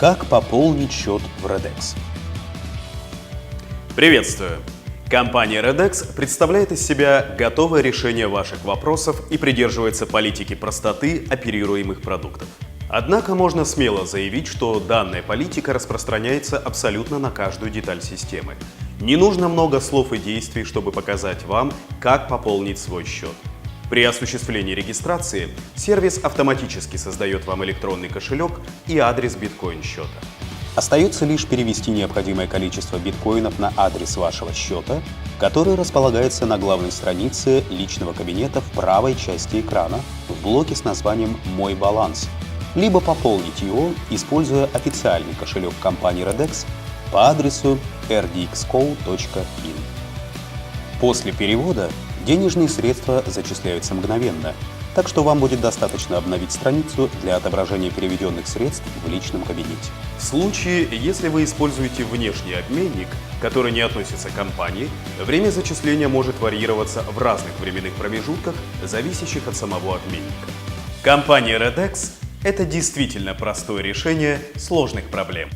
Как пополнить счет в Redex? Приветствую! Компания Redex представляет из себя готовое решение ваших вопросов и придерживается политики простоты оперируемых продуктов. Однако можно смело заявить, что данная политика распространяется абсолютно на каждую деталь системы. Не нужно много слов и действий, чтобы показать вам, как пополнить свой счет. При осуществлении регистрации сервис автоматически создает вам электронный кошелек и адрес биткоин-счета. Остается лишь перевести необходимое количество биткоинов на адрес вашего счета, который располагается на главной странице личного кабинета в правой части экрана в блоке с названием «Мой баланс», либо пополнить его, используя официальный кошелек компании Redex по адресу rdxco.in. После перевода денежные средства зачисляются мгновенно, так что вам будет достаточно обновить страницу для отображения переведенных средств в личном кабинете. В случае, если вы используете внешний обменник, который не относится к компании, время зачисления может варьироваться в разных временных промежутках, зависящих от самого обменника. Компания Redex – это действительно простое решение сложных проблем.